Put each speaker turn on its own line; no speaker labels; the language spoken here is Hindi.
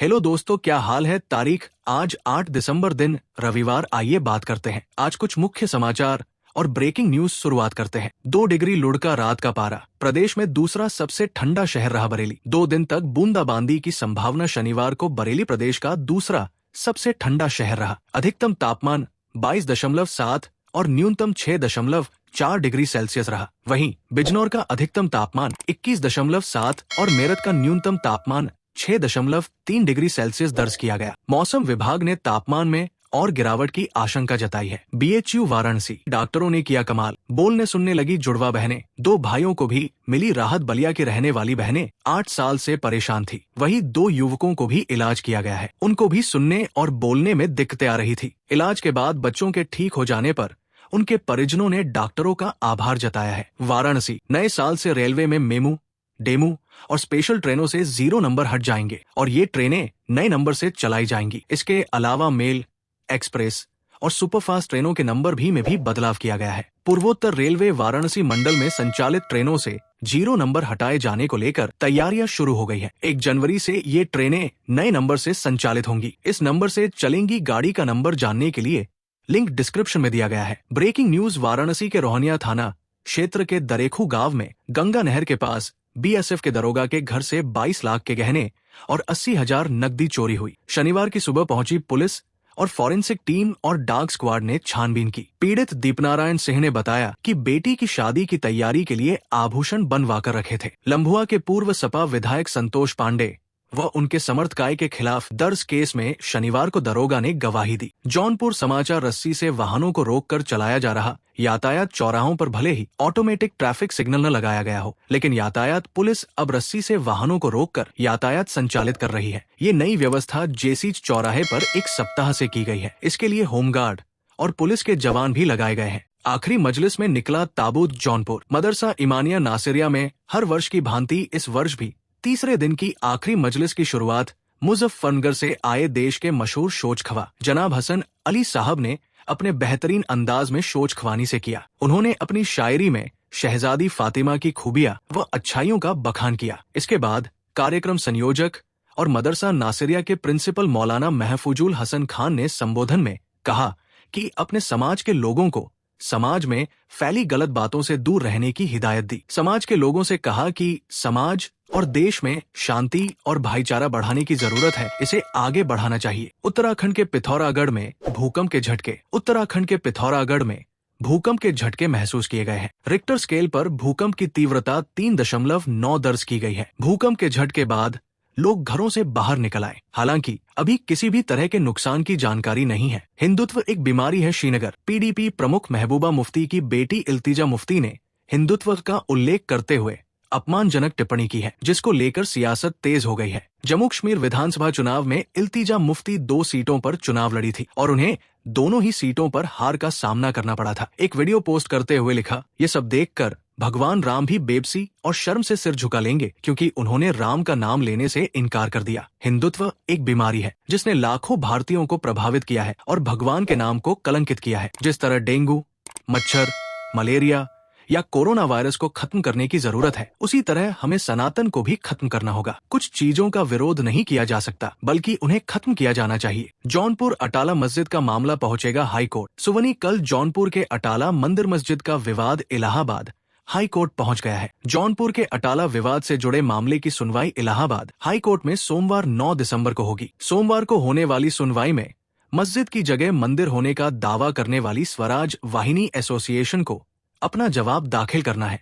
हेलो दोस्तों, क्या हाल है। तारीख आज 8 दिसंबर दिन रविवार। आइए बात करते हैं आज कुछ मुख्य समाचार और ब्रेकिंग न्यूज। शुरुआत करते हैं। 2 डिग्री लुढ़का रात का पारा। प्रदेश में दूसरा सबसे ठंडा शहर रहा बरेली। 2 दिन तक बूंदाबांदी की संभावना। शनिवार को बरेली प्रदेश का दूसरा सबसे ठंडा शहर रहा। अधिकतम तापमान 22.7 और न्यूनतम 6.4 डिग्री सेल्सियस रहा। वहीं बिजनौर का अधिकतम तापमान 21.7 और मेरठ का न्यूनतम तापमान 6.3 डिग्री सेल्सियस दर्ज किया गया। मौसम विभाग ने तापमान में और गिरावट की आशंका जताई है। बीएचयू वाराणसी। डॉक्टरों ने किया कमाल। बोलने सुनने लगी जुड़वा बहनें। 2 भाइयों को भी मिली राहत। बलिया की रहने वाली बहनें 8 साल से परेशान थी। वहीं 2 युवकों को भी इलाज किया गया है। उनको भी सुनने और बोलने में दिक्कतें आ रही थी। इलाज के बाद बच्चों के ठीक हो जाने पर उनके परिजनों ने डॉक्टरों का आभार जताया है। वाराणसी। नए साल से रेलवे में मेमू, डेमू और स्पेशल ट्रेनों से 0 नंबर हट जाएंगे और ये ट्रेनें नए नंबर से चलाई जाएंगी। इसके अलावा मेल, एक्सप्रेस और सुपरफास्ट ट्रेनों के नंबर में भी बदलाव किया गया है। पूर्वोत्तर रेलवे वाराणसी मंडल में संचालित ट्रेनों से 0 नंबर हटाए जाने को लेकर तैयारियां शुरू हो गई है। 1 जनवरी से ये ट्रेनें नए नंबर से संचालित होंगी। इस नंबर से चलेंगी। गाड़ी का नंबर जानने के लिए लिंक डिस्क्रिप्शन में दिया गया है। Breaking news. वाराणसी के रोहनिया थाना क्षेत्र के दरेखू गांव में गंगा नहर के पास बीएसएफ के दरोगा के घर से 22 लाख के गहने और 80,000 नकदी चोरी हुई। शनिवार की सुबह पहुंची पुलिस और फॉरेंसिक टीम और डॉग स्क्वाड ने छानबीन की। पीड़ित दीपनारायण सिंह ने बताया कि बेटी की शादी की तैयारी के लिए आभूषण बनवा कर रखे थे। लंभुआ के पूर्व सपा विधायक संतोष पांडे व उनके समर्थकाय के खिलाफ दर्ज केस में शनिवार को दरोगा ने गवाही दी। जौनपुर समाचार। रस्सी से वाहनों को रोककर चलाया जा रहा यातायात। चौराहों पर भले ही ऑटोमेटिक ट्रैफिक सिग्नल न लगाया गया हो, लेकिन यातायात पुलिस अब रस्सी से वाहनों को रोककर यातायात संचालित कर रही है। ये नई व्यवस्था जेसी चौराहे पर 1 सप्ताह से की गई है। इसके लिए होमगार्ड और पुलिस के जवान भी लगाए गए हैं। आखिरी मजलिस में निकला ताबूत। जौनपुर मदरसा इमानिया नासिरिया में हर वर्ष की भांति इस वर्ष भी तीसरे दिन की आखिरी मजलिस की शुरुआत मुजफ्फरनगर से आए देश के मशहूर शोच खवा जनाब हसन अली साहब ने अपने बेहतरीन अंदाज में शोच खवानी से किया। उन्होंने अपनी शायरी में शहजादी फातिमा की खूबियां व अच्छाइयों का बखान किया। इसके बाद कार्यक्रम संयोजक और मदरसा नासिरिया के प्रिंसिपल मौलाना महफूजुल हसन खान ने संबोधन में कहा कि अपने समाज के लोगों को समाज में फैली गलत बातों से दूर रहने की हिदायत दी। समाज के लोगों से कहा कि समाज और देश में शांति और भाईचारा बढ़ाने की जरूरत है। इसे आगे बढ़ाना चाहिए। उत्तराखंड के पिथौरागढ़ में भूकंप के झटके। उत्तराखंड के पिथौरागढ़ में भूकंप के झटके महसूस किए गए हैं। रिक्टर स्केल पर भूकंप की तीव्रता 3.9 दर्ज की गई है। भूकंप के झटके बाद लोग घरों से बाहर निकल आए। हालांकि अभी किसी भी तरह के नुकसान की जानकारी नहीं है। हिंदुत्व एक बीमारी है। श्रीनगर। पीडीपी प्रमुख महबूबा मुफ्ती की बेटी इल्तिजा मुफ्ती ने हिंदुत्व का उल्लेख करते हुए अपमानजनक टिप्पणी की है, जिसको लेकर सियासत तेज हो गई है। जम्मू कश्मीर विधानसभा चुनाव में इल्तिजा मुफ्ती 2 सीटों पर चुनाव लड़ी थी और उन्हें दोनों ही सीटों पर हार का सामना करना पड़ा था। एक वीडियो पोस्ट करते हुए लिखा, ये सब देखकर भगवान राम भी बेबसी और शर्म से सिर झुका लेंगे, क्योंकि उन्होंने राम का नाम लेने से इनकार कर दिया। हिंदुत्व एक बीमारी है जिसने लाखों भारतीयों को प्रभावित किया है और भगवान के नाम को कलंकित किया है। जिस तरह डेंगू, मच्छर, मलेरिया या कोरोना वायरस को खत्म करने की जरूरत है, उसी तरह हमें सनातन को भी खत्म करना होगा। कुछ चीजों का विरोध नहीं किया जा सकता, बल्कि उन्हें खत्म किया जाना चाहिए। जौनपुर अटाला मस्जिद का मामला पहुंचेगा हाई कोर्ट। सुवनी कल जौनपुर के अटाला मंदिर मस्जिद का विवाद इलाहाबाद हाई कोर्ट पहुंच गया है। जौनपुर के अटाला विवाद से जुड़े मामले की सुनवाई इलाहाबाद हाई कोर्ट में सोमवार 9 दिसंबर को होगी। सोमवार को होने वाली सुनवाई में मस्जिद की जगह मंदिर होने का दावा करने वाली स्वराज वाहिनी एसोसिएशन को अपना जवाब दाखिल करना है।